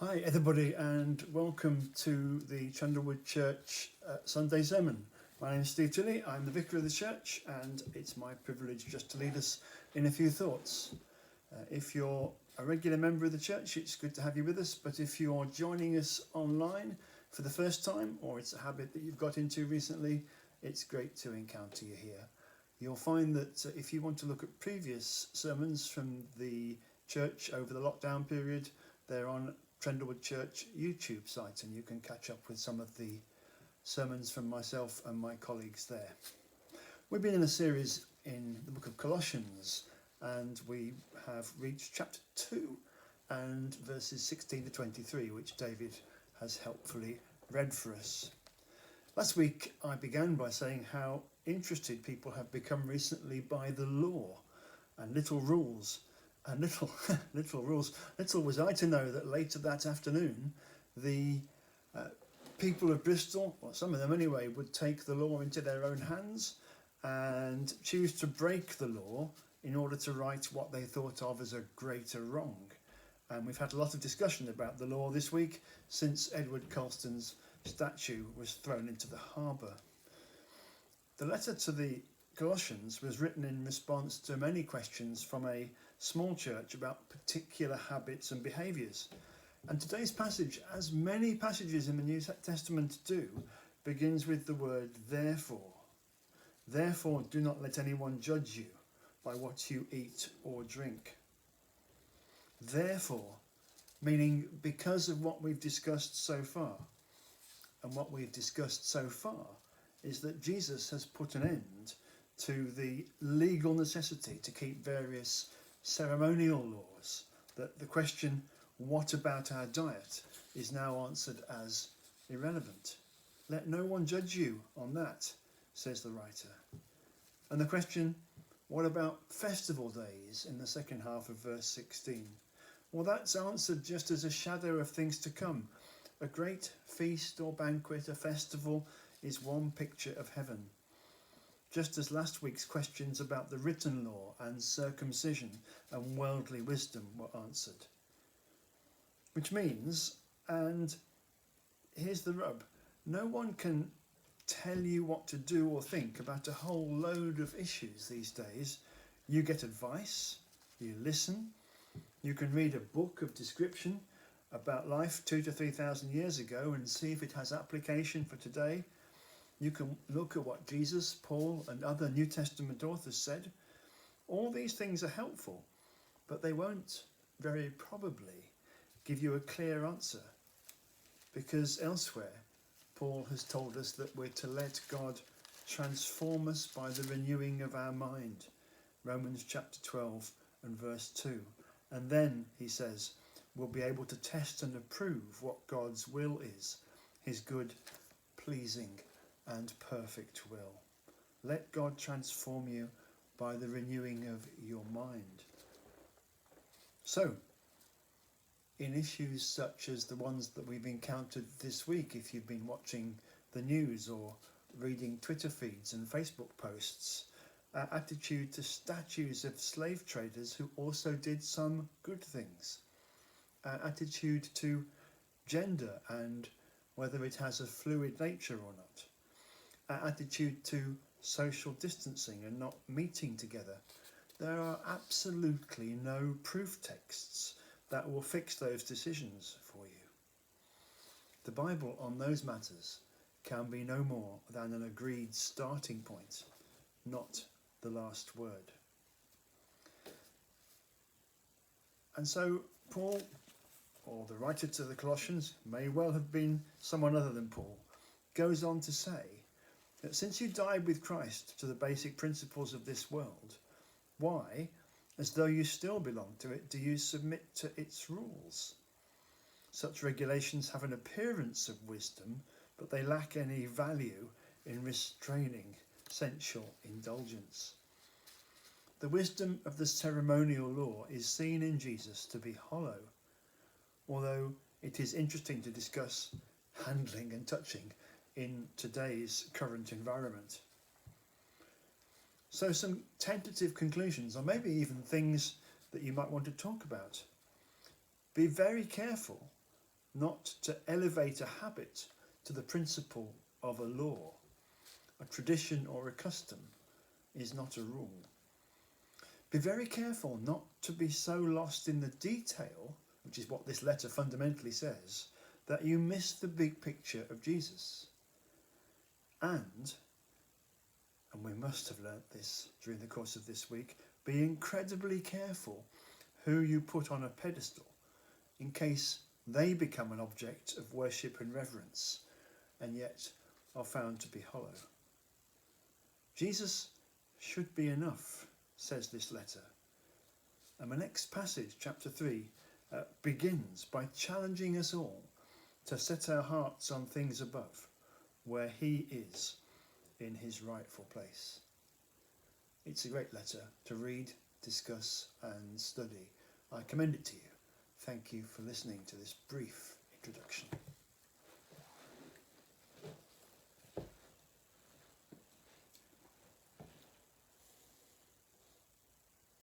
Hi everybody and welcome to the Chandlerwood Church Sunday Sermon. My name is Steve Tilley, I'm the vicar of the church and it's my privilege just to lead us in a few thoughts. If you're a regular member of the church, it's good to have you with us, but if you're joining us online for the first time or it's a habit that you've got into recently, it's great to encounter you here. You'll find that if you want to look at previous sermons from the church over the lockdown period, they're on Trendlewood Church YouTube site and you can catch up with some of the sermons from myself and my colleagues there. We've been in a series in the book of Colossians and we have reached chapter 2 and verses 16 to 23, which David has helpfully read for us. Last week I began by saying how interested people have become recently by the law and little rules. And little rules. Little was I to know that later that afternoon, the people of Bristol, or some of them anyway, would take the law into their own hands and choose to break the law in order to right what they thought of as a greater wrong. And we've had a lot of discussion about the law this week since Edward Colston's statue was thrown into the harbour. The letter to the Colossians was written in response to many questions from a small church about particular habits and behaviours. And today's passage, as many passages in the New Testament do, begins with the word therefore. Therefore do not let anyone judge you by what you eat or drink. Therefore, meaning because of what we've discussed so far. And what we've discussed so far is that Jesus has put an end to the legal necessity to keep various ceremonial laws, that the question, what about our diet, is now answered as irrelevant. Let no one judge you on that, says the writer. And the question, what about festival days, in the second half of verse 16? Well, that's answered just as a shadow of things to come. A great feast or banquet, a festival, is one picture of heaven. Just as last week's questions about the written law and circumcision and worldly wisdom were answered. Which means, and here's the rub, no one can tell you what to do or think about a whole load of issues these days. You get advice, you listen, you can read a book of description about life 2,000 to 3,000 years ago and see if it has application for today. You can look at what Jesus, Paul and other New Testament authors said. All these things are helpful, but they won't very probably give you a clear answer, because elsewhere Paul has told us that we're to let God transform us by the renewing of our mind. Romans chapter 12 and verse 2. And then, he says, we'll be able to test and approve what God's will is, his good, pleasing and perfect will. Let God transform you by the renewing of your mind. So, in issues such as the ones that we've encountered this week, if you've been watching the news or reading Twitter feeds and Facebook posts, our attitude to statues of slave traders who also did some good things, our attitude to gender and whether it has a fluid nature or not, our attitude to social distancing and not meeting together. There are absolutely no proof texts that will fix those decisions for you. The Bible on those matters can be no more than an agreed starting point, not the last word. And so Paul, or the writer to the Colossians, may well have been someone other than Paul, goes on to say that since you died with Christ to the basic principles of this world, why, as though you still belong to it, do you submit to its rules? Such regulations have an appearance of wisdom, but they lack any value in restraining sensual indulgence. The wisdom of the ceremonial law is seen in Jesus to be hollow, although it is interesting to discuss handling and touching in today's current environment. So some tentative conclusions, or maybe even things that you might want to talk about. Be very careful not to elevate a habit to the principle of a law. A tradition or a custom is not a rule. Be very careful not to be so lost in the detail, which is what this letter fundamentally says, that you miss the big picture of Jesus. And we must have learnt this during the course of this week, be incredibly careful who you put on a pedestal in case they become an object of worship and reverence and yet are found to be hollow. Jesus should be enough, says this letter. And the next passage, chapter 3, begins by challenging us all to set our hearts on things above, where he is in his rightful place. It's a great letter to read, discuss and study. I commend it to you. Thank you for listening to this brief introduction.